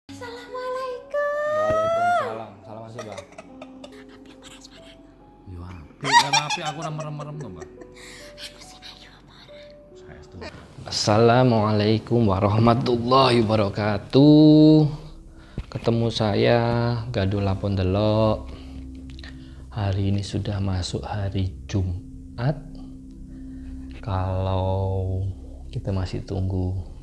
Assalamualaikum. Waalaikumsalam. Salam masih bang. Api marah suara. Yo api, karena api aku merem-merem tuh bang. Emosi ayo marah. Saya setuju. Assalamualaikum warahmatullahi wabarakatuh. Ketemu saya Gadul Lapon Delok. Hari ini sudah masuk hari Jumat. Kalau kita masih tunggu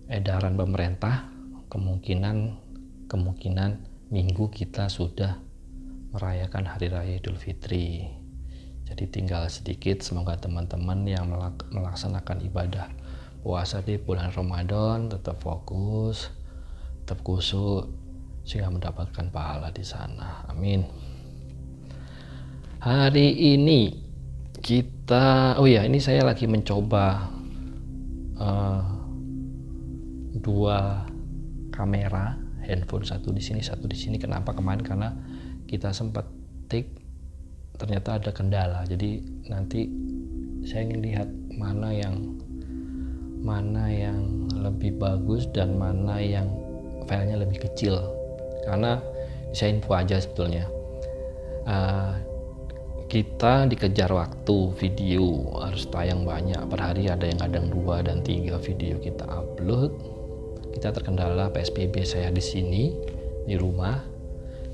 edaran pemerintah, kemungkinan minggu kita sudah merayakan hari raya Idul Fitri. Jadi tinggal sedikit, semoga teman-teman yang melaksanakan ibadah puasa di bulan Ramadan tetap fokus, tetap khusyuk sehingga mendapatkan pahala di sana. Amin. Hari ini kita, ini saya lagi mencoba dua kamera handphone, satu di sini satu di sini. Kenapa kemarin? Karena kita sempat take, ternyata ada kendala. Jadi nanti saya ingin lihat mana yang lebih bagus dan mana yang filenya lebih kecil. Karena saya info aja sebetulnya, kita dikejar waktu, video harus tayang banyak per hari, ada yang kadang 2 dan 3 video kita upload. Kita terkendala PSBB, saya di sini di rumah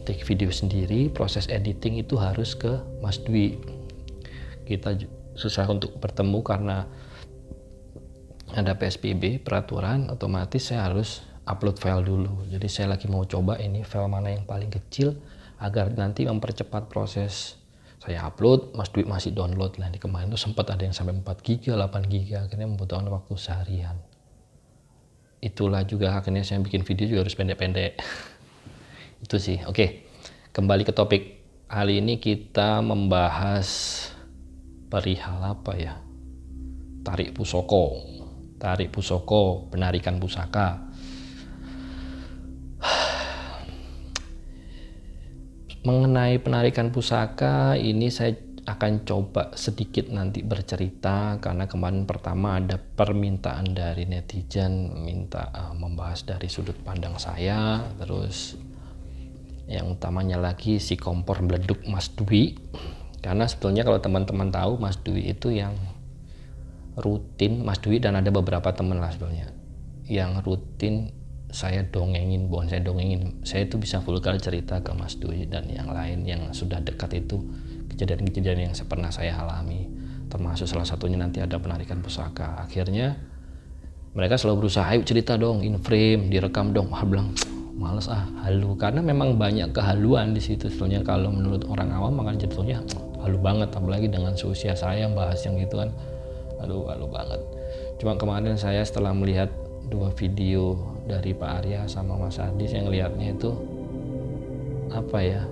take video sendiri, proses editing itu harus ke Mas Dwi. Kita susah untuk bertemu karena ada PSBB peraturan, otomatis saya harus upload file dulu. Jadi saya lagi mau coba ini file mana yang paling kecil agar nanti mempercepat proses saya upload. Mas Dwi masih download lah, di kemarin tuh sempat ada yang sampai 4 GB, 8 GB, akhirnya membutuhkan waktu seharian. Itulah juga akhirnya saya bikin video juga harus pendek-pendek. Itu sih. Oke, kembali ke topik. Hari ini kita membahas perihal apa ya? Tarik pusoko, penarikan pusaka. Mengenai penarikan pusaka ini saya akan coba sedikit nanti bercerita, karena kemarin pertama ada permintaan dari netizen minta membahas dari sudut pandang saya. Terus yang utamanya lagi si kompor beleduk Mas Dwi, karena sebetulnya kalau teman-teman tahu Mas Dwi itu yang rutin, Mas Dwi dan ada beberapa teman lah sebetulnya yang rutin saya dongengin, saya itu bisa vulgar cerita ke Mas Dwi dan yang lain yang sudah dekat itu kejadian-kejadian yang pernah saya alami, termasuk salah satunya nanti ada penarikan pusaka. Akhirnya mereka selalu berusaha, ayo cerita dong, in frame, direkam dong. Bilang males halu, karena memang banyak kehaluan di situ sebetulnya. Kalau menurut orang awam makanya jatuhnya halu banget, apalagi dengan seusia saya bahas yang gitu kan, halu banget. Cuma kemarin saya setelah melihat 2 video dari Pak Arya sama Mas Adi, saya ngelihatnya itu apa ya,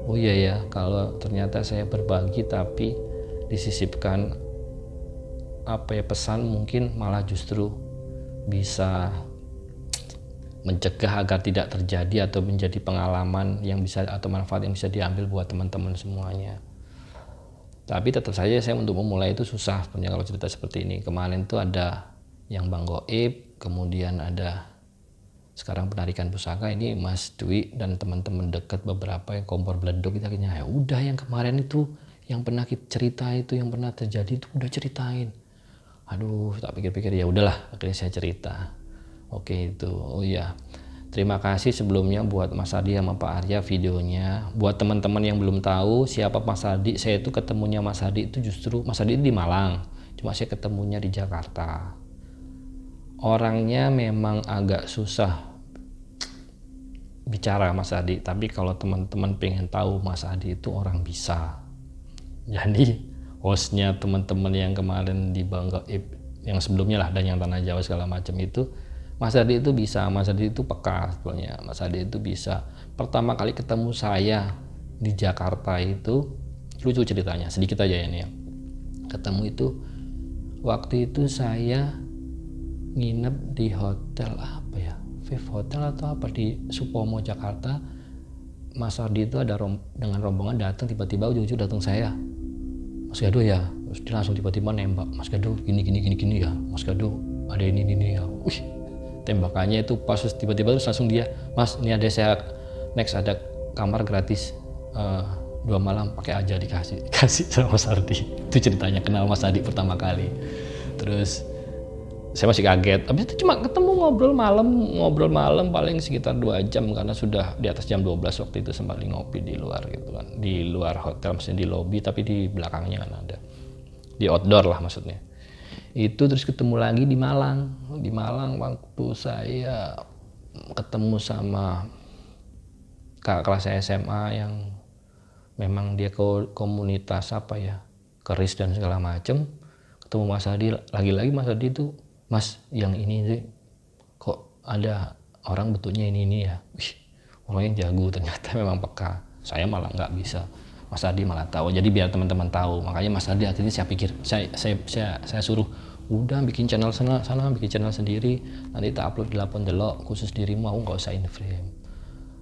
oh iya ya, kalau ternyata saya berbagi tapi disisipkan pesan mungkin malah justru bisa mencegah agar tidak terjadi atau menjadi pengalaman yang bisa atau manfaat yang bisa diambil buat teman-teman semuanya. Tapi tetap saja saya untuk memulai itu susah sebenarnya kalau cerita seperti ini. Kemarin tuh ada yang Bang Goib, kemudian ada sekarang penarikan pusaka, ini Mas Dwi dan teman-teman dekat beberapa yang kompor beleduk. Kita akhirnya ya udah, yang kemarin itu yang pernah kita cerita itu, yang pernah terjadi itu udah ceritain. Tak pikir-pikir ya udahlah, akhirnya saya cerita. Oke itu. Oh iya, terima kasih sebelumnya buat Mas Adi sama Pak Arya videonya. Buat teman-teman yang belum tahu siapa Mas Adi, saya itu ketemunya Mas Adi itu justru Mas Adi di Malang, cuma saya ketemunya di Jakarta. Orangnya memang agak susah bicara Mas Adi, tapi kalau teman-teman pengen tahu Mas Adi itu orang bisa. Jadi hostnya teman-teman yang kemarin di Bang Goib, yang sebelumnya lah dan yang Tanah Jawa segala macam itu, Mas Adi itu bisa, Mas Adi itu peka sebetulnya. Mas Adi itu bisa. Pertama kali ketemu saya di Jakarta itu lucu ceritanya, sedikit aja ini ya. Ketemu itu waktu itu saya nginep di hotel apa ya, Viv Hotel atau apa di Supomo Jakarta. Mas Adi itu ada dengan rombongan datang, tiba-tiba ujung-ujung datang saya, Mas Gado ya, terus dia langsung tiba-tiba nembak, Mas Gado gini ya, Mas Gado ada ini ya. Wih, tembakannya itu pas, tiba-tiba terus langsung dia, "Mas, ini ada saya next ada kamar gratis 2 malam, pakai aja." Dikasih sama Mas Ardi. Itu ceritanya kenal Mas Ardi pertama kali. Terus saya masih kaget. Habis itu cuma ketemu ngobrol malam paling sekitar 2 jam karena sudah di atas jam 12 waktu itu, sempat ngopi di luar gitu kan. Di luar hotel, maksudnya di lobi tapi di belakangnya kan ada. Di outdoor lah maksudnya. Itu terus ketemu lagi di Malang. Di Malang waktu saya ketemu sama kakak kelas saya SMA yang memang dia komunitas apa ya, keris dan segala macem. Ketemu Mas Adi, lagi-lagi Mas Adi itu, "Mas, yang ini sih kok ada orang bentuknya ini ya." Wih, orangnya jago ternyata, memang peka. Saya malah nggak bisa, Mas Adi malah tahu. Jadi biar teman-teman tahu, makanya Mas Adi akhirnya saya pikir, saya suruh, "Udah bikin channel sana bikin channel sendiri, nanti tak upload di Lapon Delok khusus dirimu, aku nggak usah in frame."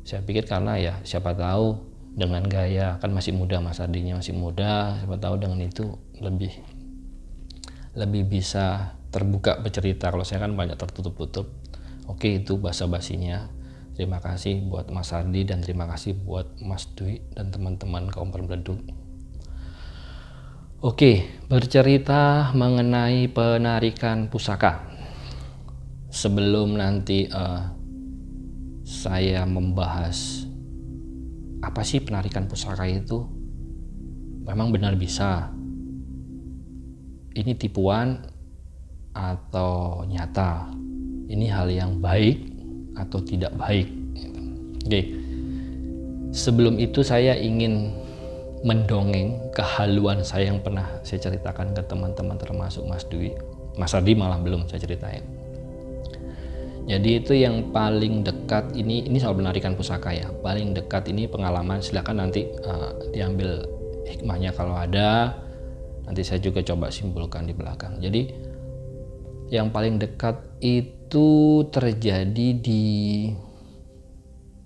Saya pikir karena ya siapa tahu dengan gaya, kan masih muda, Mas Adinya masih muda, siapa tahu dengan itu lebih bisa terbuka bercerita. Kalau saya kan banyak tertutup-tutup. Oke, itu basa-basinya. Terima kasih buat Mas Ardi dan terima kasih buat Mas Dwi dan teman-teman kaum perbleduk. Oke, bercerita mengenai penarikan pusaka. Sebelum nanti saya membahas apa sih penarikan pusaka itu, memang benar bisa. Ini tipuan atau nyata, ini hal yang baik atau tidak baik. Oke. Sebelum itu saya ingin mendongeng kehaluan saya yang pernah saya ceritakan ke teman-teman termasuk Mas Dwi. Mas Ardi malah belum saya ceritain. Jadi itu yang paling dekat ini soal penarikan pusaka ya. Paling dekat ini pengalaman, silakan nanti diambil hikmahnya kalau ada. Nanti saya juga coba simpulkan di belakang. Jadi yang paling dekat itu terjadi di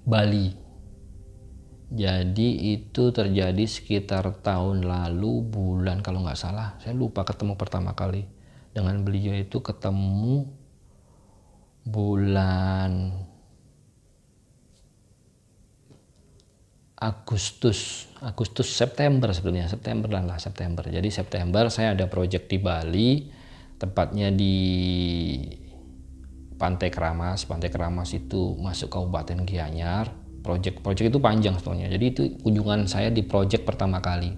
Bali. Jadi itu terjadi sekitar tahun lalu, bulan kalau nggak salah, saya lupa ketemu pertama kali dengan beliau itu ketemu bulan Agustus September sebenarnya, September. Jadi September saya ada project di Bali, tepatnya di Pantai Keramas. Pantai Keramas itu masuk Kabupaten Gianyar. Project itu panjang sebetulnya. Jadi itu kunjungan saya di project pertama kali.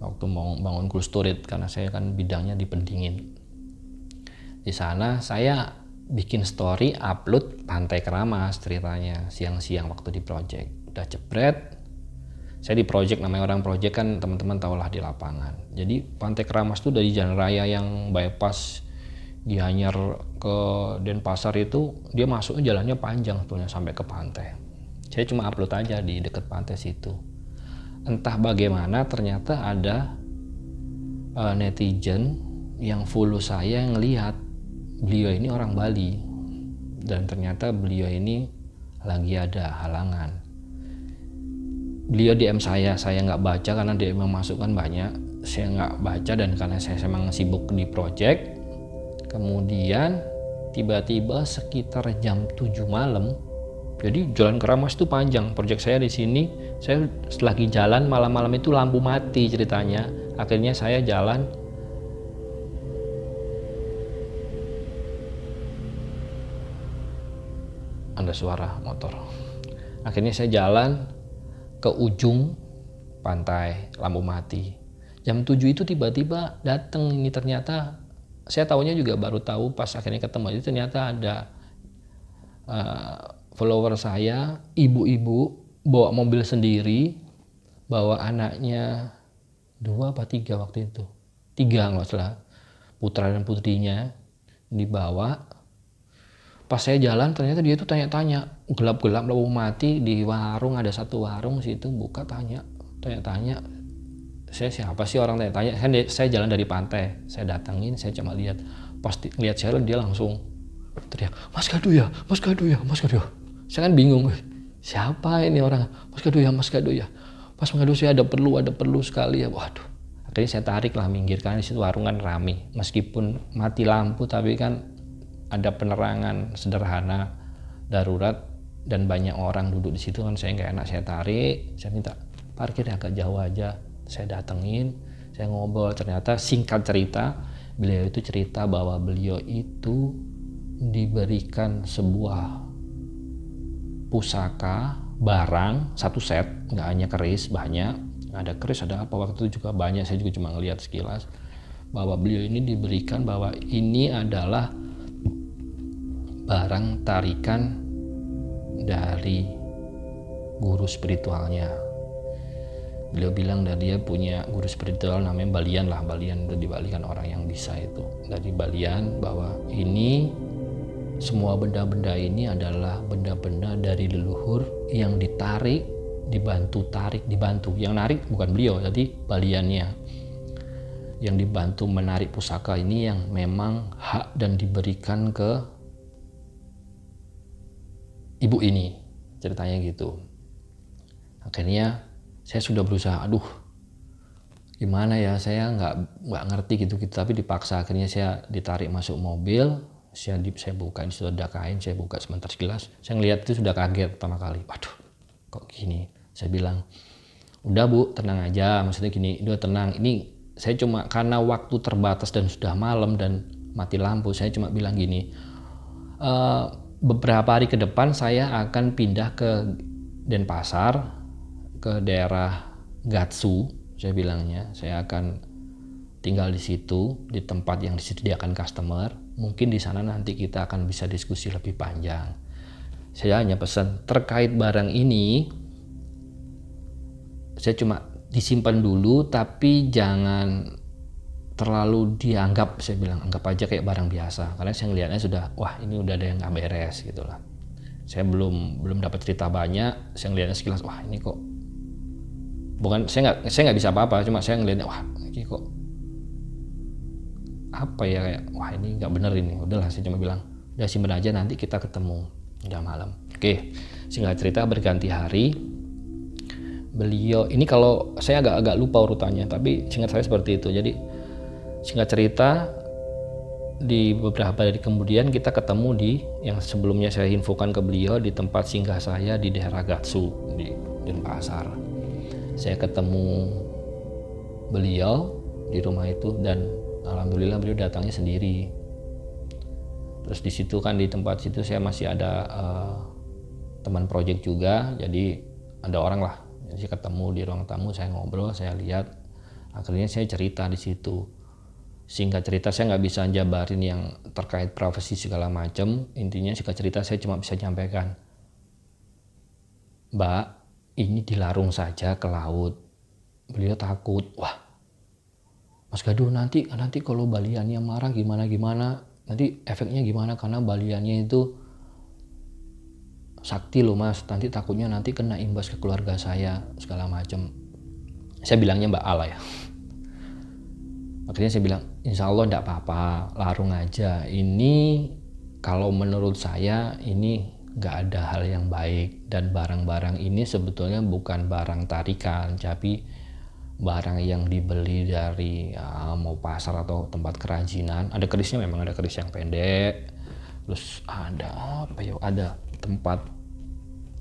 Waktu mau bangun cold storage, karena saya kan bidangnya di pendingin. Di sana saya bikin story, upload Pantai Keramas ceritanya siang-siang waktu di project. Udah jebret, saya di project, namanya orang project kan teman-teman tahulah di lapangan. Jadi Pantai Keramas itu dari jalan raya yang bypass Gianyar ke Denpasar itu, dia masuknya jalannya panjang sebetulnya sampai ke pantai. Saya cuma upload aja di dekat pantai situ. Entah bagaimana ternyata ada netizen yang follow saya yang ngelihat beliau ini orang Bali, dan ternyata beliau ini lagi ada halangan. Beliau DM saya nggak baca karena DM yang masuk kan banyak, saya nggak baca, dan karena saya memang sibuk di project. Kemudian tiba-tiba sekitar jam 7 malam, jadi jalan Keramas itu panjang, project saya di sini, saya lagi jalan malam-malam itu lampu mati ceritanya. Akhirnya saya jalan, ada suara motor. Akhirnya saya jalan ke ujung pantai, lampu mati. Jam 7 itu tiba-tiba datang ini, ternyata saya tahunya juga baru tahu pas akhirnya ketemu itu, ternyata ada follower saya, ibu-ibu bawa mobil sendiri, bawa anaknya 2 apa 3 waktu itu, 3 nggak salah, putra dan putrinya dibawa. Pas saya jalan ternyata dia itu tanya-tanya, gelap-gelap lampu mati di warung, ada satu warung situ, buka tanya-tanya. Saya siapa sih orang tanya-tanya? Saya jalan dari pantai, saya datangin, saya cuma lihat. Pas lihat saya dia langsung teriak, Mas Gado ya. Saya kan bingung, siapa ini orang? Mas Gado ya. Pas Mas Gado, saya ada perlu sekali ya. Waduh. Akhirnya saya tarik lah, minggir, karena di situ warung kan rame. Meskipun mati lampu tapi kan ada penerangan sederhana darurat dan banyak orang duduk di situ kan, saya nggak enak, saya tarik, saya minta parkir agak jauh aja, saya datengin, saya ngobrol. Ternyata singkat cerita, beliau itu cerita bahwa beliau itu diberikan sebuah pusaka barang satu set, nggak hanya keris, banyak, ada keris, ada apa, waktu itu juga banyak, saya juga cuma ngelihat sekilas, bahwa beliau ini diberikan bahwa ini adalah barang tarikan dari guru spiritualnya. Beliau bilang dari dia punya guru spiritual namanya Balian lah, Balian udah dibalikan orang yang bisa itu dari Balian, bahwa ini semua benda-benda ini adalah benda-benda dari leluhur yang ditarik, dibantu, yang narik bukan beliau, jadi Baliannya yang dibantu menarik pusaka ini yang memang hak dan diberikan ke ibu ini, ceritanya gitu. Akhirnya saya sudah berusaha, aduh gimana ya, saya nggak ngerti gitu, tapi dipaksa. Akhirnya saya ditarik masuk mobil, saya buka, ini sudah ada kain, saya buka sebentar sekilas, saya ngelihat itu sudah kaget pertama kali, waduh kok gini. Saya bilang, udah Bu, tenang aja, maksudnya gini, udah tenang, ini saya cuma karena waktu terbatas dan sudah malam dan mati lampu, saya cuma bilang gini, beberapa hari ke depan saya akan pindah ke Denpasar, ke daerah Gatsu, saya bilangnya, saya akan tinggal di situ, di tempat yang disediakan customer, mungkin di sana nanti kita akan bisa diskusi lebih panjang. Saya hanya pesan terkait barang ini, saya cuma disimpan dulu, tapi jangan terlalu dianggap, saya bilang anggap aja kayak barang biasa, karena saya ngelihatnya sudah, wah ini udah ada yang nggak beres gitu lah. Saya belum dapat cerita banyak, saya ngelihatnya sekilas, wah ini kok bukan, saya nggak bisa apa-apa, cuma saya ngelihatnya, wah ini kok apa ya, kayak wah ini nggak bener ini. Udahlah, saya cuma bilang udah simpen aja, nanti kita ketemu udah malam. Oke, singkat cerita berganti hari, beliau ini, kalau saya agak lupa urutannya, tapi singkat saya seperti itu. Jadi singkat cerita, di beberapa hari kemudian kita ketemu di yang sebelumnya saya infokan ke beliau, di tempat singgah saya di daerah Gatsu di Denpasar. Saya ketemu beliau di rumah itu dan alhamdulillah beliau datangnya sendiri. Terus di situ kan, di tempat situ saya masih ada teman project juga, jadi ada orang lah. Jadi saya ketemu di ruang tamu, saya ngobrol, saya lihat, akhirnya saya cerita di situ. Singkat cerita, saya nggak bisa jabarin yang terkait privasi segala macam. Intinya singkat cerita, saya cuma bisa nyampaikan, Mbak, ini dilarung saja ke laut. Beliau takut, wah Mas Gaduh, nanti kalau Baliannya marah gimana, nanti efeknya gimana, karena Baliannya itu sakti loh Mas, nanti takutnya nanti kena imbas ke keluarga saya segala macam. Saya bilangnya Mbak Ala ya. Akhirnya saya bilang, insya Allah enggak apa-apa, larung aja. Ini kalau menurut saya ini nggak ada hal yang baik, dan barang-barang ini sebetulnya bukan barang tarikan, tapi barang yang dibeli dari mau pasar atau tempat kerajinan. Ada kerisnya, memang ada keris yang pendek, terus ada apa ya, ada tempat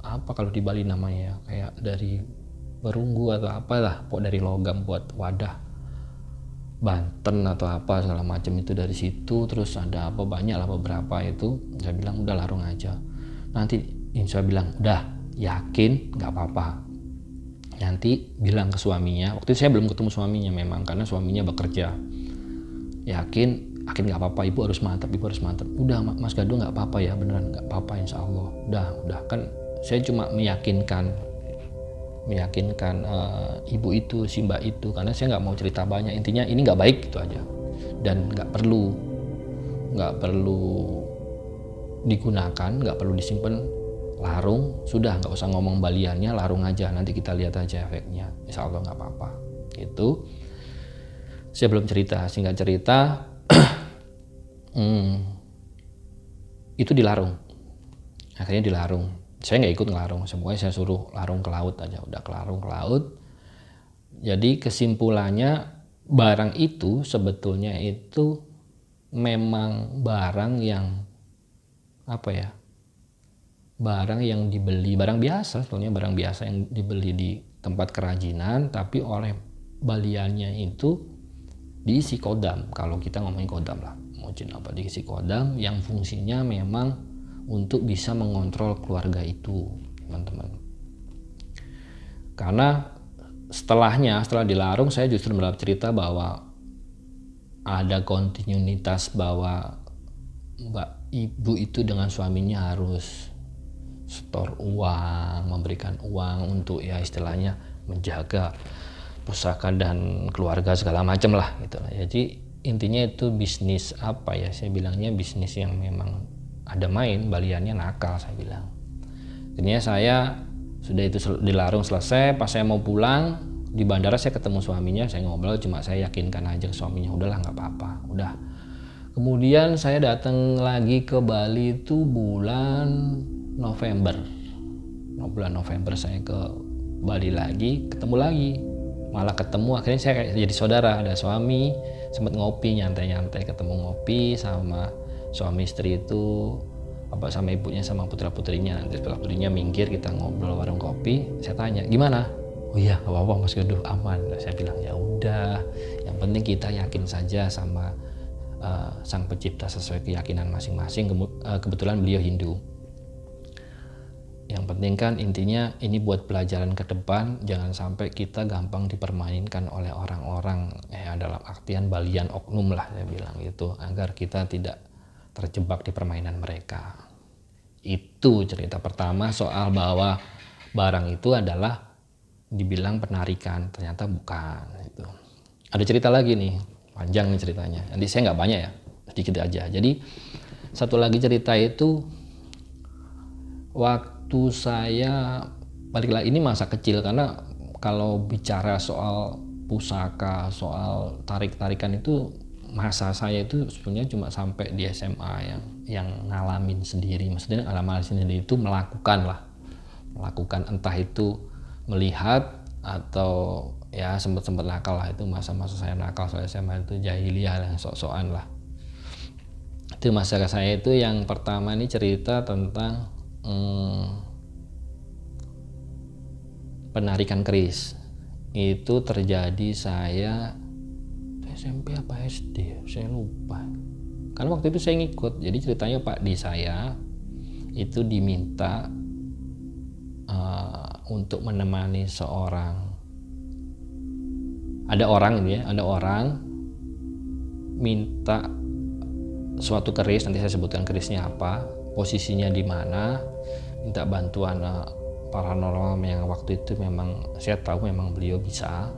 apa kalau di Bali namanya, kayak dari perunggu atau apalah, pokok dari logam buat wadah Banten atau apa segala macam itu dari situ. Terus ada apa, banyak lah beberapa itu. Saya bilang udah larung aja, nanti insya bilang udah yakin nggak apa-apa, nanti bilang ke suaminya. Waktu itu saya belum ketemu suaminya memang, karena suaminya bekerja. Yakin nggak apa-apa, ibu harus mantap. Udah Mas Gaduh nggak apa-apa ya, beneran nggak apa-apa insya Allah. Udah kan saya cuma meyakinkan ibu itu, si mbak itu, karena saya nggak mau cerita banyak. Intinya ini nggak baik gitu aja, dan nggak perlu digunakan, nggak perlu disimpan. Larung sudah, nggak usah ngomong Baliannya, larung aja, nanti kita lihat aja efeknya, insya Allah nggak apa-apa gitu. Saya belum cerita, singkat cerita itu dilarung, akhirnya dilarung. Saya nggak ikut ngelarung, semuanya saya suruh larung ke laut aja. Udah kelarung ke laut. Jadi kesimpulannya, barang itu sebetulnya itu memang barang yang apa ya, barang yang dibeli, barang biasa, sebetulnya barang biasa yang dibeli di tempat kerajinan, tapi oleh baliannya itu diisi kodam. Kalau kita ngomongin kodam lah, mau apa, diisi kodam yang fungsinya memang untuk bisa mengontrol keluarga itu, teman-teman. Karena setelah dilarung, saya justru mendapat cerita bahwa ada kontinuitas bahwa ibu itu dengan suaminya harus setor uang, memberikan uang untuk ya istilahnya menjaga pusaka dan keluarga segala macam lah gitu. Jadi intinya itu bisnis apa ya, saya bilangnya bisnis yang memang ada main, baliannya nakal saya bilang. Akhirnya saya sudah itu dilarung selesai, pas saya mau pulang di bandara saya ketemu suaminya, saya ngobrol, cuma saya yakinkan aja ke suaminya, udahlah nggak apa-apa, udah. Kemudian saya datang lagi ke Bali itu bulan November saya ke Bali lagi, ketemu lagi, malah ketemu akhirnya saya kayak jadi saudara, ada suami, sempat ngopi nyantai-nyantai, ketemu ngopi sama suami istri itu, apa sama ibunya sama putra-putrinya, nanti putra-putrinya minggir, kita ngobrol warung kopi, saya tanya gimana, oh iya gak apa-apa Mas Geduh, aman. Saya bilang ya udah, yang penting kita yakin saja sama Sang Pencipta sesuai keyakinan masing-masing. Kebetulan beliau Hindu. Yang penting kan intinya ini buat pelajaran ke depan, jangan sampai kita gampang dipermainkan oleh orang-orang dalam artian balian oknum lah, saya bilang gitu, agar kita tidak terjebak di permainan mereka. Itu cerita pertama soal bahwa barang itu adalah dibilang penarikan, ternyata bukan. Itu ada cerita lagi nih, panjang nih ceritanya, nanti saya nggak banyak ya, sedikit aja. Jadi satu lagi cerita itu waktu saya balik lagi, ini masa kecil, karena kalau bicara soal pusaka, soal tarik-tarikan itu masa saya itu sebenarnya cuma sampai di SMA yang ngalamin sendiri, maksudnya ngalamin sendiri itu melakukan entah itu melihat atau ya sempat nakal lah, itu masa-masa saya nakal soal SMA itu jahiliyah lah, sok-sokan lah. Itu masa saya itu yang pertama ini cerita tentang penarikan keris. Itu terjadi saya SMP apa SD, saya lupa. Karena waktu itu saya ngikut, jadi ceritanya Pak di saya itu diminta untuk menemani seorang, ada orang minta suatu keris, nanti saya sebutkan kerisnya apa, posisinya di mana, minta bantuan paranormal yang waktu itu memang saya tahu memang beliau bisa.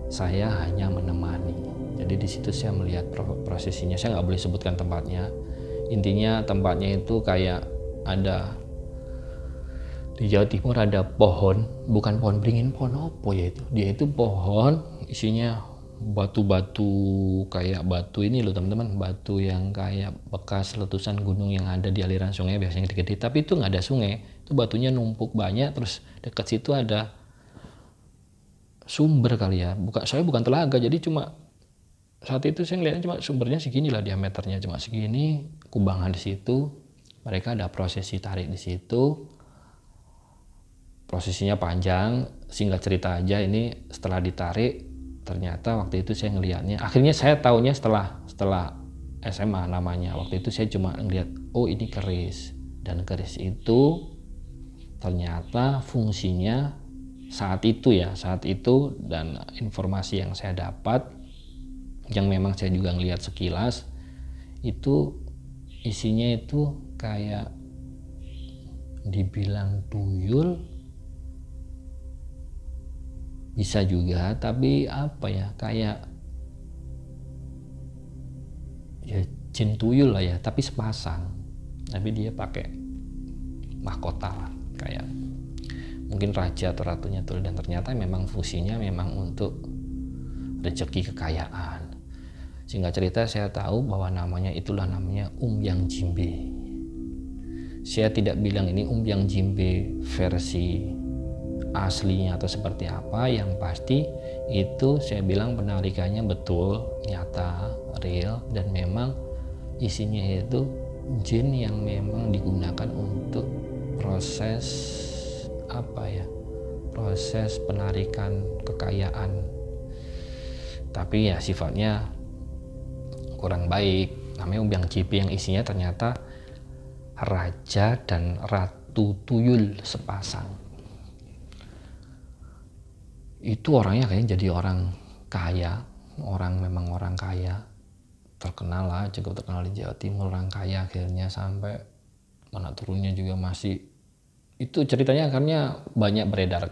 Saya hanya menemani. Jadi di situ saya melihat prosesinya. Saya nggak boleh sebutkan tempatnya. Intinya tempatnya itu kayak ada di Jawa Timur ada pohon, bukan pohon beringin, pohon apa ya itu? Dia itu pohon isinya batu-batu, kayak batu ini loh teman-teman, batu yang kayak bekas letusan gunung yang ada di aliran sungai biasanya gede-gede, tapi itu nggak ada sungai, itu batunya numpuk banyak, terus dekat situ ada sumber kali ya, bukan telaga, jadi cuma saat itu saya ngeliatnya cuma sumbernya segini lah diameternya, cuma segini, kubangan di situ, mereka ada prosesi tarik di situ, prosesinya panjang, singkat cerita aja ini setelah ditarik, ternyata waktu itu saya ngelihatnya, akhirnya saya taunya setelah SMA namanya, waktu itu saya cuma ngelihat, oh ini keris, dan keris itu ternyata fungsinya saat itu dan informasi yang saya dapat yang memang saya juga ngelihat sekilas itu isinya itu kayak dibilang tuyul bisa juga, tapi apa ya, kayak ya jin tuyul lah ya, tapi sepasang, tapi dia pakai mahkota lah, kayak mungkin raja atau ratunya tuh, dan ternyata memang fungsinya memang untuk rezeki kekayaan. Singkat cerita saya tahu bahwa namanya Umyang Jimbe. Saya tidak bilang ini Umyang Jimbe versi aslinya atau seperti apa, yang pasti itu saya bilang penarikannya betul, nyata, real, dan memang isinya itu jin yang memang digunakan untuk proses proses penarikan kekayaan, tapi ya sifatnya kurang baik. Namanya umbiang jibe yang isinya ternyata raja dan ratu tuyul sepasang. Itu orangnya kayaknya jadi orang kaya, memang orang kaya, terkenal lah, cukup terkenal di Jawa Timur, orang kaya akhirnya, sampai anak turunnya juga masih. Itu ceritanya akhirnya banyak beredar.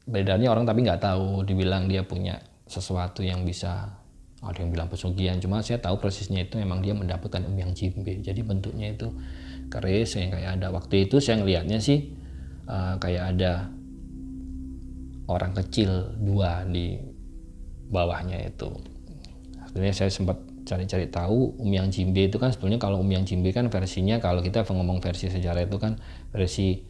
Beredarnya orang tapi nggak tahu, dibilang dia punya sesuatu yang bisa, ada yang bilang pesugihan, cuma saya tahu persisnya itu memang dia mendapatkan umbiang jimbe. Jadi bentuknya itu keris yang kayak ada, waktu itu saya ngelihatnya sih kayak ada orang kecil dua di bawahnya itu. Akhirnya saya sempat cari-cari tahu umbiang jimbe itu kan sebetulnya, kalau umbiang jimbe kan versinya, kalau kita ngomong versi sejarah itu kan versi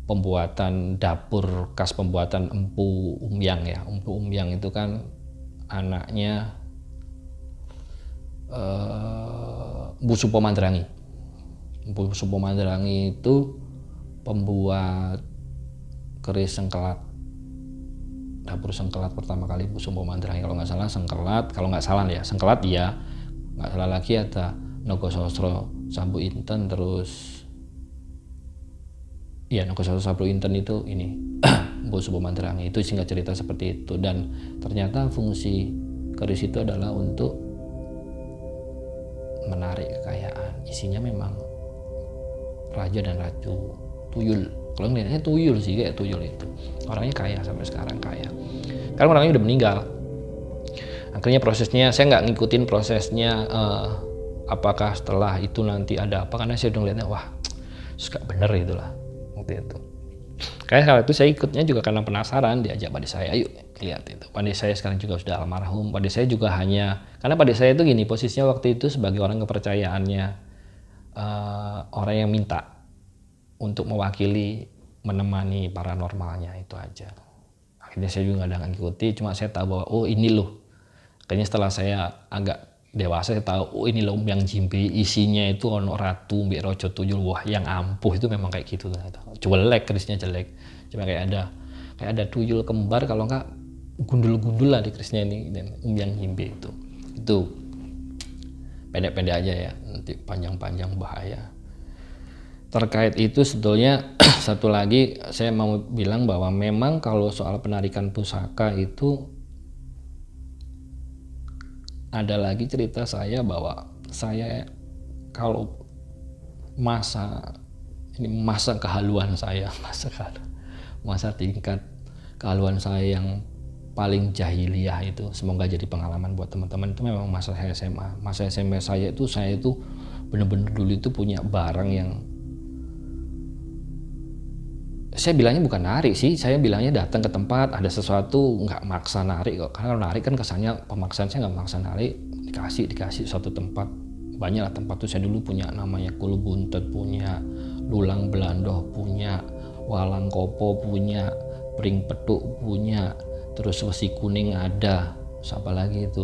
pembuatan dapur, khas pembuatan empu umbiang ya. Empu umbiang itu kan anaknya Mpu Supo Mandrangi. Mpu Supo Mandrangi itu pembuat keris sengkelat, dapur sengkelat pertama kali Mpu Supo Mandrangi, kalau nggak salah sengkelat, kalau nggak salah ya sengkelat, ya nggak salah lagi ada Nogosostro Sambu Inten, terus ya Nogosostro Sambu Inten itu ini Mpu Supo Mandrangi. Itu singkat cerita seperti itu. Dan ternyata fungsi keris itu adalah untuk menarik kekayaan. Isinya memang raja dan ratu tuyul. Kalau ngeliatnya tuyul sih, kayak tuyul itu. Orangnya kaya, sampai sekarang kaya. Karena orangnya udah meninggal. Akhirnya prosesnya, saya nggak ngikutin prosesnya apakah setelah itu nanti ada apa, karena saya udah ngeliatnya wah suka bener itulah waktu itu. Kayak kali itu saya ikutnya juga karena penasaran, diajak pade saya, ayo lihat itu. Pade saya sekarang juga sudah almarhum. Pade saya juga karena pade saya itu gini, posisinya waktu itu sebagai orang kepercayaannya, orang yang minta untuk mewakili menemani paranormalnya, itu aja. Akhirnya saya juga nggak ada ngikuti, cuma saya tahu bahwa oh ini loh. Akhirnya setelah saya agak dewasa saya tahu oh ini loh umbiang jimbe, isinya itu ono ratu mbek rojo tuyul. Wah yang ampuh itu memang kayak gitu ternyata. Jelek, kerisnya jelek, cuma kayak ada tuyul kembar, kalau enggak gundul-gundul lah di kerisnya ini. Dan umbiang jimbe itu pendek-pendek aja ya, nanti panjang-panjang bahaya. Terkait itu sebetulnya satu lagi saya mau bilang bahwa memang kalau soal penarikan pusaka itu ada lagi cerita saya, bahwa saya kalau masa kehaluan saya, masa tingkat kehaluan saya yang paling jahiliyah itu, semoga jadi pengalaman buat teman-teman, itu memang masa saya SMA. Masa SMA saya itu bener-bener dulu itu punya barang yang saya bilangnya bukan narik sih, saya bilangnya datang ke tempat ada sesuatu, nggak maksa narik kok. Karena kalau narik kan kesannya pemaksaan, saya nggak maksa narik, dikasih suatu tempat. Banyak lah tempat tuh, saya dulu punya namanya Kulu Buntet, punya Lulang Belandoh, punya Walang Kopo, punya Pring Petuk, punya terus Wesi Kuning ada, siapa lagi itu,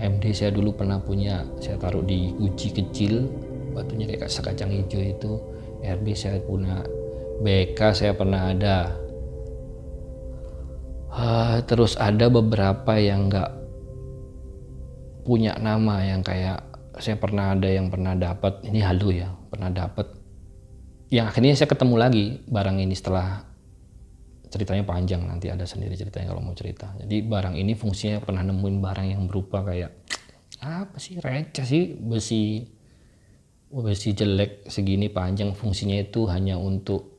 MD saya dulu pernah punya, saya taruh di guci kecil, batunya kayak sekacang hijau itu. RB saya punya, BK saya pernah ada. Terus ada beberapa yang nggak punya nama, yang kayak saya pernah ada yang pernah dapat, ini halu ya, pernah dapat, yang akhirnya saya ketemu lagi barang ini setelah, ceritanya panjang, nanti ada sendiri ceritanya kalau mau cerita. Jadi barang ini fungsinya pernah nemuin barang yang berupa kayak apa sih, receh sih, besi jelek segini panjang, fungsinya itu hanya untuk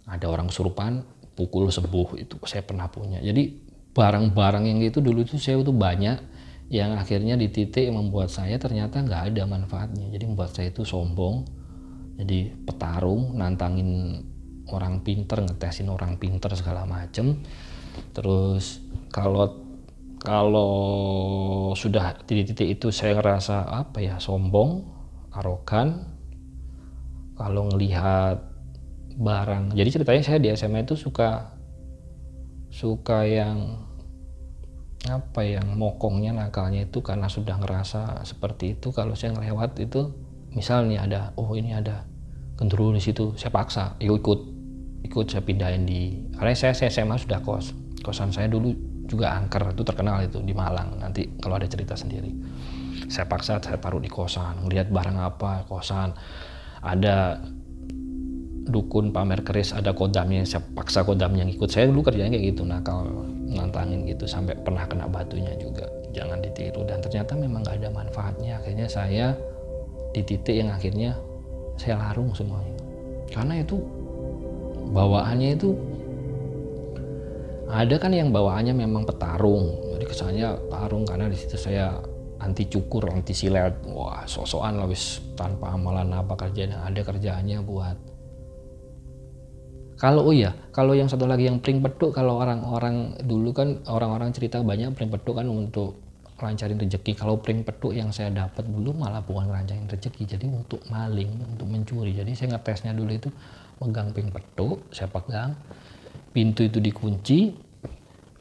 ada orang kesurupan pukul sembuh, itu saya pernah punya. Jadi barang-barang yang itu dulu tuh saya tuh banyak, yang akhirnya di titik yang membuat saya ternyata nggak ada manfaatnya. Jadi membuat saya itu sombong, jadi petarung, nantangin orang pinter, ngetesin orang pinter segala macem. Terus kalau sudah di titik itu saya ngerasa sombong, arogan kalau ngelihat barang. Jadi ceritanya saya di SMA itu suka yang apa yang mokongnya, nakalnya itu karena sudah ngerasa seperti itu. Kalau saya ngelewat itu, misalnya ada, oh ini ada genderuwo di situ, saya paksa, yuk ikut saya pindahin karena saya SMA sudah kosan saya dulu juga angker, itu terkenal itu di Malang, nanti kalau ada cerita sendiri. Saya paksa, saya taruh di kosan, lihat barang apa kosan, ada dukun pamer keris, ada kodamnya, saya paksa kodamnya ngikut. Saya dulu kerjanya kayak gitu, nakal, nantangin gitu, sampai pernah kena batunya juga, jangan ditiru. Dan ternyata memang gak ada manfaatnya. Akhirnya saya di titik yang akhirnya saya larung semuanya, karena itu bawaannya itu ada kan yang bawaannya memang petarung, jadi kesannya tarung, karena di situ saya anti cukur, anti silet, wah sosokan lah wis, tanpa amalan apa kerjaan, ada kerjaannya buat. Kalau kalau yang satu lagi yang pring peduk, kalau orang-orang dulu kan orang-orang cerita banyak pring peduk kan untuk lancarin rezeki. Kalau pring peduk yang saya dapat dulu malah bukan lancarin rezeki, jadi untuk maling, untuk mencuri. Jadi saya ngetesnya dulu itu megang pring peduk, saya pegang, pintu itu dikunci,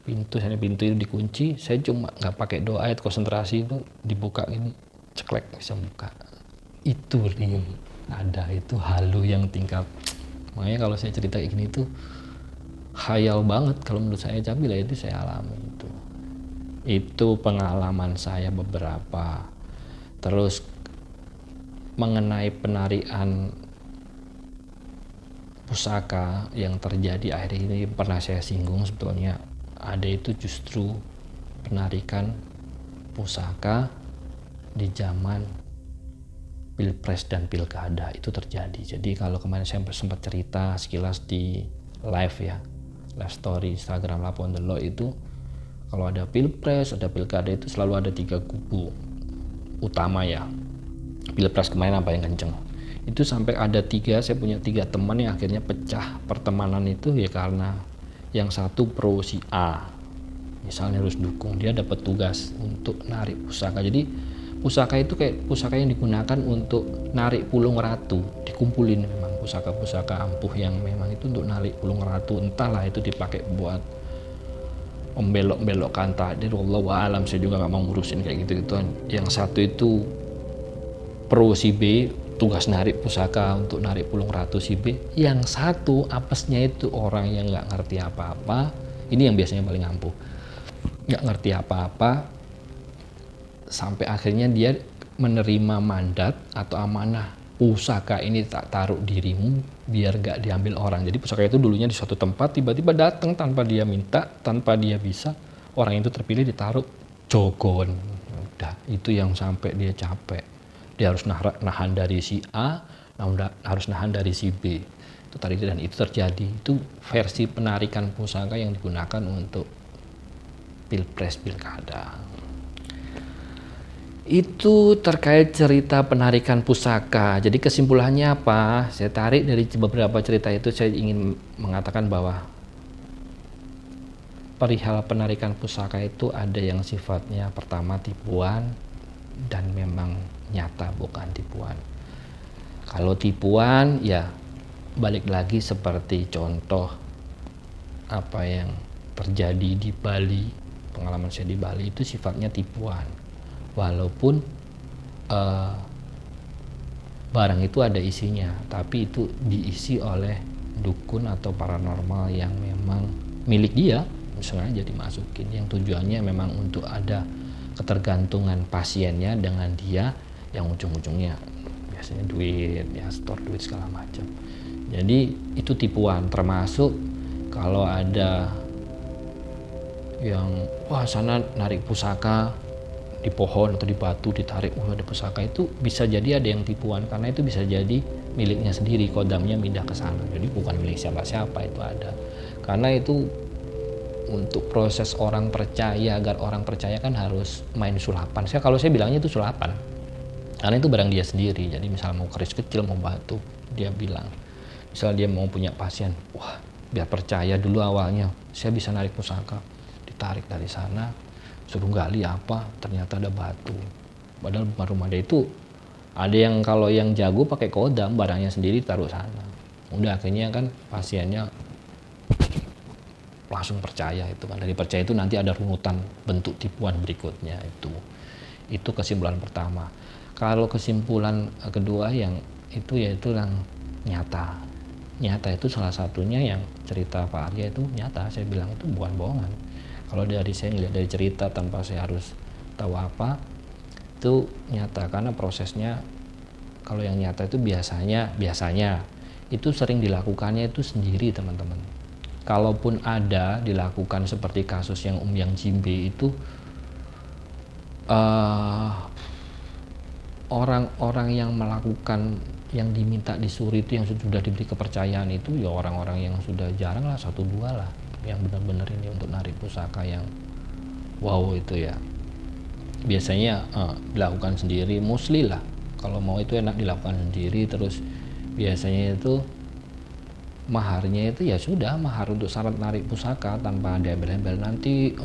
pintu itu dikunci, saya cuma nggak pakai doa, ayat konsentrasi itu dibuka gini, ceklek bisa buka. Itu real, ada itu halu yang tingkat. Makanya kalau saya cerita kayak gini tuh khayal banget kalau menurut saya, tapi lah itu saya alami itu pengalaman saya beberapa. Terus mengenai penarikan pusaka yang terjadi akhir ini pernah saya singgung, sebetulnya ada itu justru penarikan pusaka di zaman Pilpres dan Pilkada itu terjadi. Jadi kalau kemarin saya sempat cerita sekilas di live ya, live story Instagram Lapo on the Law itu, kalau ada Pilpres, ada Pilkada itu selalu ada 3 kubu utama ya. Pilpres kemarin apa yang kenceng, itu sampai ada 3, saya punya 3 teman yang akhirnya pecah pertemanan itu ya, karena yang satu pro si A, misalnya harus dukung, dia dapat tugas untuk narik pusaka. Jadi pusaka itu kayak pusaka yang digunakan untuk narik pulung ratu, dikumpulin memang pusaka-pusaka ampuh yang memang itu untuk narik pulung ratu, entahlah itu dipakai buat membelok-belokkan takdir, wallahu alam, saya juga nggak mau ngurusin kayak gitu-gituan. Yang satu itu pro si B, tugas narik pusaka untuk narik pulung ratu si B. Yang satu apesnya itu orang yang nggak ngerti apa-apa, ini yang biasanya paling ampuh, nggak ngerti apa-apa, sampai akhirnya dia menerima mandat atau amanah, pusaka ini tak taruh dirimu biar gak diambil orang. Jadi pusaka itu dulunya di suatu tempat, tiba-tiba datang tanpa dia minta, tanpa dia bisa, orang itu terpilih ditaruh jogon. Udah, itu yang sampai dia capek, dia harus nahan dari si A, harus nahan dari si B, itu tadi. Dan itu terjadi, itu versi penarikan pusaka yang digunakan untuk Pilpres Pilkada. Itu terkait cerita penarikan pusaka. Jadi kesimpulannya apa? Saya tarik dari beberapa cerita itu, saya ingin mengatakan bahwa perihal penarikan pusaka itu ada yang sifatnya pertama tipuan dan memang nyata, bukan tipuan. Kalau tipuan ya balik lagi seperti contoh apa yang terjadi di Bali, pengalaman saya di Bali itu sifatnya tipuan. Walaupun barang itu ada isinya, tapi itu diisi oleh dukun atau paranormal yang memang milik dia, misalnya jadi masukin, yang tujuannya memang untuk ada ketergantungan pasiennya dengan dia, yang ujung-ujungnya biasanya duit, ya store duit segala macam. Jadi itu tipuan. Termasuk kalau ada yang wah sana narik pusaka di pohon atau di batu ditarik, ada pusaka, itu bisa jadi ada yang tipuan, karena itu bisa jadi miliknya sendiri, kodamnya pindah ke sana, jadi bukan milik siapa-siapa itu ada. Karena itu untuk proses orang percaya, agar orang percaya kan harus main sulapan. Kalau saya bilangnya itu sulapan, karena itu barang dia sendiri. Jadi misal mau keris kecil, mau batu, dia bilang, misal dia mau punya pasien, wah biar percaya dulu awalnya, saya bisa narik pusaka, ditarik dari sana, suruh gali apa, ternyata ada batu, padahal bukan rumah dia. Itu ada yang kalau yang jago pakai kodam, barangnya sendiri taruh sana, udah akhirnya kan pasiennya langsung percaya itu kan. Dari percaya itu nanti ada runutan bentuk tipuan berikutnya itu kesimpulan pertama. Kalau kesimpulan kedua yang itu yaitu yang nyata itu salah satunya yang cerita Pak Arya itu nyata. Saya bilang itu bukan bohongan. Kalau dari saya ngelihat dari cerita tanpa saya harus tahu apa, itu nyata karena prosesnya. Kalau yang nyata itu biasanya itu sering dilakukannya itu sendiri teman-teman. Kalaupun ada dilakukan seperti kasus yang Yang Jimbe itu orang-orang yang melakukan yang diminta disuruh itu yang sudah diberi kepercayaan itu ya orang-orang yang sudah jarang lah, 1-2 lah yang benar-benar ini untuk narik pusaka yang wow itu ya. Biasanya dilakukan sendiri, mostly lah. Kalau mau itu enak dilakukan sendiri. Terus biasanya itu maharnya itu ya sudah mahar untuk syarat narik pusaka tanpa ada embel-embel nanti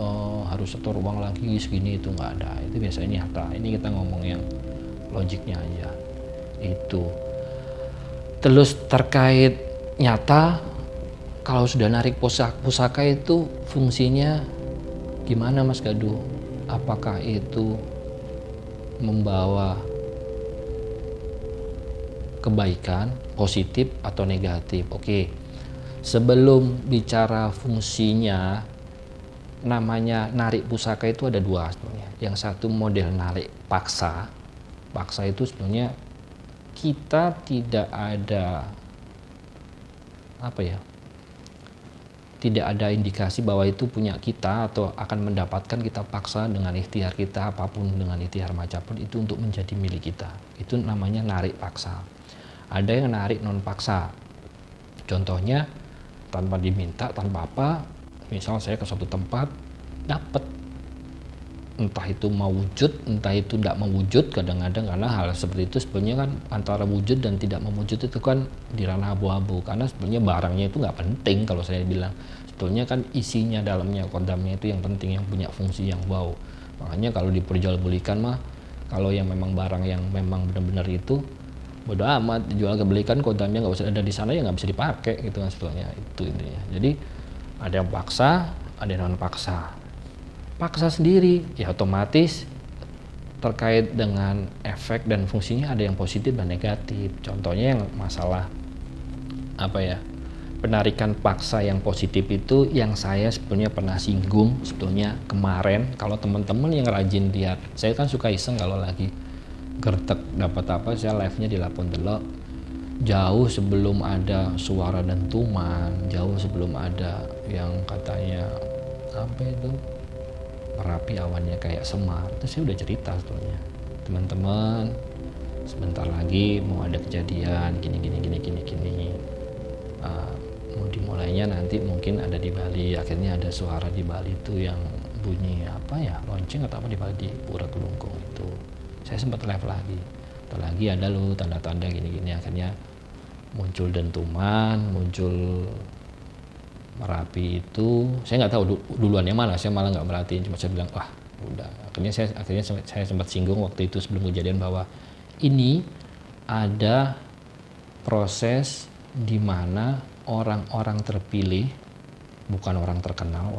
harus setor uang lagi segini, itu nggak ada. Itu biasanya nyata. Ini kita ngomong yang logiknya aja itu. Terus terkait nyata, kalau sudah narik pusaka itu fungsinya gimana Mas Gaduh? Apakah itu membawa kebaikan, positif atau negatif? Oke, sebelum bicara fungsinya, namanya narik pusaka itu ada 2 sebenarnya. Yang satu model narik paksa itu sebenarnya kita tidak ada tidak ada indikasi bahwa itu punya kita atau akan mendapatkan, kita paksa dengan ikhtiar kita apapun, dengan ikhtiar macapun itu untuk menjadi milik kita. Itu namanya narik paksa. Ada yang narik non paksa, contohnya tanpa diminta, tanpa apa. Misal saya ke suatu tempat dapat, entah itu mau wujud entah itu tidak mewujud. Kadang-kadang karena hal seperti itu sebenarnya kan antara wujud dan tidak mewujud itu kan di ranah abu-abu, karena sebenarnya barangnya itu nggak penting. Kalau saya bilang sebetulnya kan isinya dalamnya, kodamnya itu yang penting, yang punya fungsi yang wow. Makanya kalau diperjualbelikan mah, kalau yang memang barang yang memang benar-benar itu bodo amat, dijual kebelikan, kodamnya nggak usah ada di sana ya nggak bisa dipakai gitu kan sebetulnya. Itu intinya. Jadi ada yang paksa, ada yang non paksa. Paksa sendiri ya otomatis terkait dengan efek dan fungsinya ada yang positif dan negatif. Contohnya yang masalah penarikan paksa yang positif itu yang saya sebetulnya pernah singgung sebetulnya kemarin. Kalau teman-teman yang rajin lihat, saya kan suka iseng kalau lagi gertek dapat apa, saya live-nya di Lapon Delok jauh sebelum ada suara dentuman, jauh sebelum ada yang katanya Merapi awannya kayak Semar. Itu saya udah cerita sebetulnya, teman-teman sebentar lagi mau ada kejadian gini. Mau dimulainya nanti mungkin ada di Bali. Akhirnya ada suara di Bali itu yang bunyi lonceng atau apa di Bali, di Pura Kelungkung itu. Saya sempat live lagi ada loh tanda-tanda gini. Akhirnya muncul dentuman, muncul Merapi itu. Saya nggak tahu duluan yang mana, saya malah nggak merhatiin, cuma saya bilang wah udah. Akhirnya saya sempat singgung waktu itu sebelum kejadian bahwa ini ada proses di mana orang-orang terpilih, bukan orang terkenal,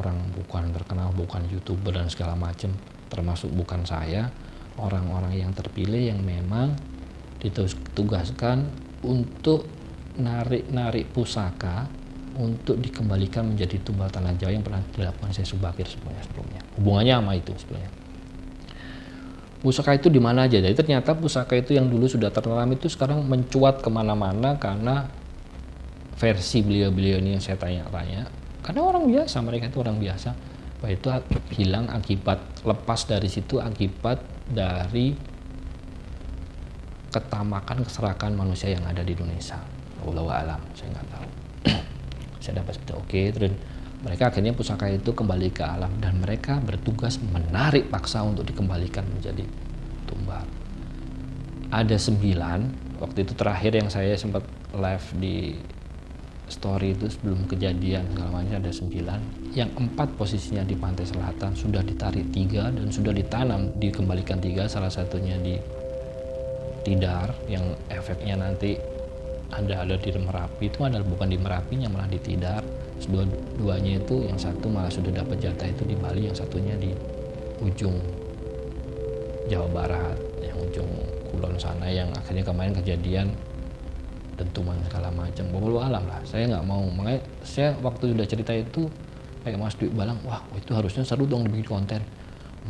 bukan YouTuber dan segala macam, termasuk bukan saya, orang-orang yang terpilih yang memang ditugaskan untuk narik pusaka untuk dikembalikan menjadi tumbal tanah Jawa yang pernah dilakukan Syekh Subakir sebelumnya. Hubungannya sama itu sebenarnya. Pusaka itu di mana aja? Jadi ternyata pusaka itu yang dulu sudah tertanam itu sekarang mencuat kemana-mana karena versi beliau-beliau ini yang saya tanya-tanya. Karena orang biasa, mereka itu orang biasa. Bahwa itu hilang akibat, lepas dari situ akibat dari ketamakan, keserakan manusia yang ada di Indonesia. Wallahu a'lam, saya nggak tahu. Saya dapat seperti oke, terus mereka akhirnya pusaka itu kembali ke alam dan mereka bertugas menarik paksa untuk dikembalikan menjadi tumbal. Ada 9, waktu itu terakhir yang saya sempat live di story itu sebelum kejadian segala macam, ada 9. Yang 4 posisinya di pantai selatan, sudah ditarik 3 dan sudah ditanam, dikembalikan 3, salah satunya di Tidar yang efeknya nanti ada di Merapi itu adalah bukan di Merapinya, malah di Tidar. Dua-duanya itu, yang satu malah sudah dapat jatah itu di Bali, yang satunya di ujung Jawa Barat, yang ujung Kulon sana, yang akhirnya kemarin kejadian dentuman segala macam. Wallahu alam lah, saya nggak mau. Makanya saya waktu sudah cerita itu kayak Mas Dwi bilang, wah itu harusnya seru dong dibikin konten.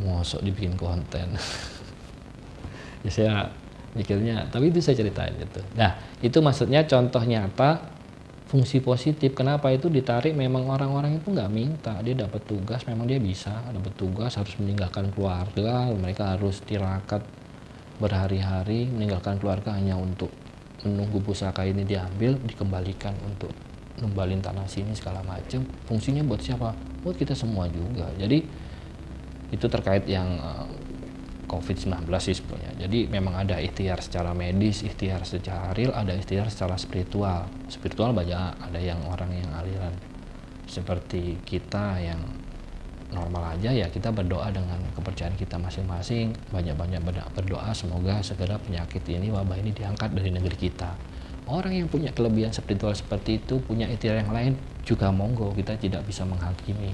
Mosok dibikin konten. Ya saya mikirnya, tapi itu saya ceritain itu. Nah itu maksudnya contoh nyata fungsi positif. Kenapa itu ditarik? Memang orang-orang itu nggak minta, dia dapat tugas, memang dia bisa dapat tugas, harus meninggalkan keluarga, mereka harus tirakat berhari-hari, meninggalkan keluarga hanya untuk menunggu pusaka ini diambil, dikembalikan untuk numbalin tanah sini segala macam. Fungsinya buat siapa? Buat kita semua juga. Jadi itu terkait yang COVID-19 sih sebenarnya. Jadi memang ada ikhtiar secara medis, ikhtiar secara real, ada ikhtiar secara spiritual. Spiritual banyak, ada yang orang yang aliran seperti kita yang normal aja, ya kita berdoa dengan kepercayaan kita masing-masing, banyak-banyak berdoa semoga segera penyakit ini, wabah ini diangkat dari negeri kita. Orang yang punya kelebihan spiritual seperti itu, punya ikhtiar yang lain juga monggo, kita tidak bisa menghakimi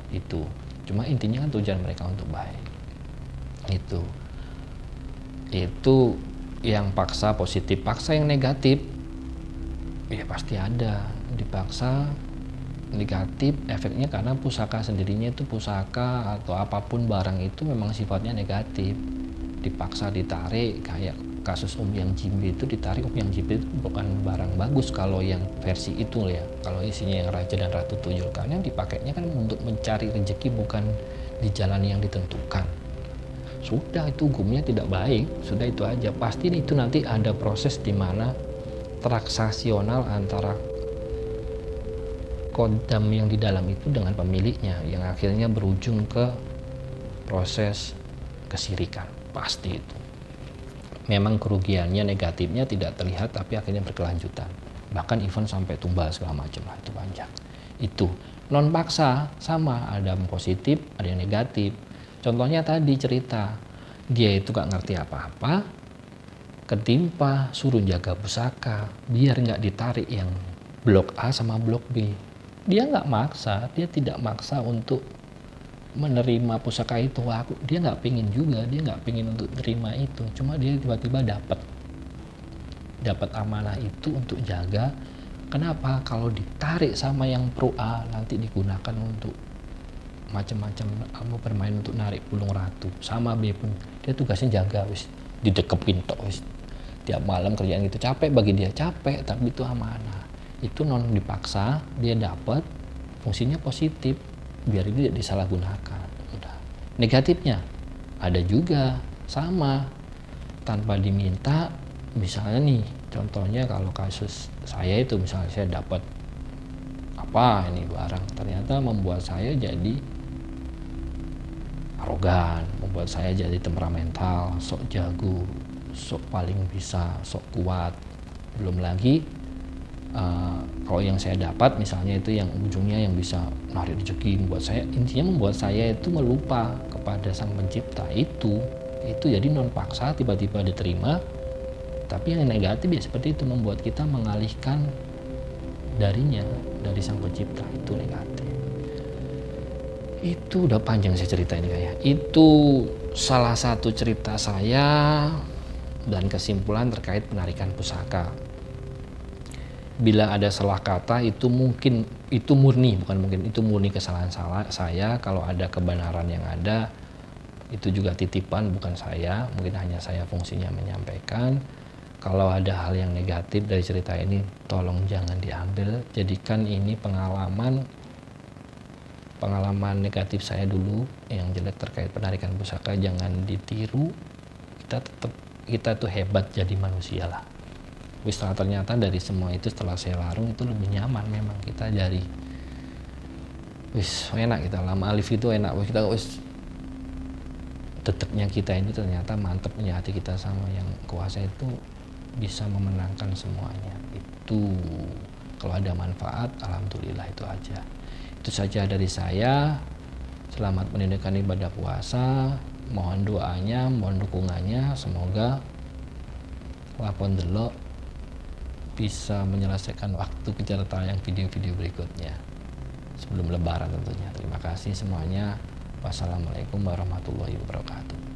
itu. Cuma intinya kan tujuan mereka untuk baik. Itu yang paksa positif. Paksa yang negatif ya pasti ada. Dipaksa negatif efeknya karena pusaka sendirinya itu, pusaka atau apapun barang itu memang sifatnya negatif. Dipaksa ditarik, kayak kasus Yang Jimbe itu ditarik. Yang Jimbe itu bukan barang bagus kalau yang versi itu ya, kalau isinya yang Raja dan Ratu Tuyul, karena dipakainya kan untuk mencari rezeki, bukan di jalan yang ditentukan. Sudah, itu hukumnya tidak baik, sudah itu aja. Pasti itu nanti ada proses di mana transaksional antara kodam yang di dalam itu dengan pemiliknya, yang akhirnya berujung ke proses kesirikan. Pasti itu. Memang kerugiannya, negatifnya tidak terlihat, tapi akhirnya berkelanjutan. Bahkan event sampai tumbal segala macam lah, itu banyak. Itu non paksa sama, ada yang positif, ada yang negatif. Contohnya tadi cerita, dia itu gak ngerti apa-apa, ketimpa, suruh jaga pusaka biar nggak ditarik yang blok A sama blok B. Dia nggak maksa, dia tidak maksa untuk menerima pusaka itu. Dia nggak pingin juga, dia nggak pingin untuk terima itu. Cuma dia tiba-tiba dapat amanah itu untuk jaga. Kenapa? Kalau ditarik sama yang pro A nanti digunakan untuk macam-macam, mau bermain untuk narik pulung ratu. Sama B pun dia tugasnya jaga, wis didekepin tok, wis tiap malam kerjaan gitu. Capek bagi dia, capek, tapi itu amanah. Itu non dipaksa, dia dapat, fungsinya positif biar itu tidak disalahgunakan. Udah. Negatifnya ada juga, sama, tanpa diminta. Misalnya nih, contohnya kalau kasus saya itu, misalnya saya dapat apa ini barang, ternyata membuat saya jadi arogan, membuat saya jadi temperamental, sok jago, sok paling bisa, sok kuat. Belum lagi kalau yang saya dapat misalnya itu yang ujungnya yang bisa narik rezeki, membuat saya itu melupa kepada Sang Pencipta. Itu jadi non paksa, tiba-tiba diterima. Tapi yang negatif ya seperti itu, membuat kita mengalihkan darinya, dari Sang Pencipta. Itu negatif. Itu udah panjang saya cerita ini kayak. Itu salah satu cerita saya dan kesimpulan terkait penarikan pusaka. Bila ada salah kata itu murni kesalahan saya. Kalau ada kebenaran yang ada, itu juga titipan, bukan saya. Mungkin hanya saya fungsinya menyampaikan. Kalau ada hal yang negatif dari cerita ini, tolong jangan diambil. Jadikan ini pengalaman negatif saya dulu yang jelek terkait penarikan pusaka, jangan ditiru. Kita tuh hebat jadi manusia lah. Ternyata dari semua itu setelah saya larung itu lebih nyaman memang kita dari enak kita lama alif itu enak kita tetepnya kita ini ternyata mantepnya hati kita sama yang kuasa itu bisa memenangkan semuanya. Itu kalau ada manfaat alhamdulillah, itu aja. Itu saja dari saya. Selamat menunaikan ibadah puasa, mohon doanya, mohon dukungannya, semoga lapon delok bisa menyelesaikan waktu kejar tayang video-video berikutnya sebelum lebaran tentunya. Terima kasih semuanya. Wassalamualaikum warahmatullahi wabarakatuh.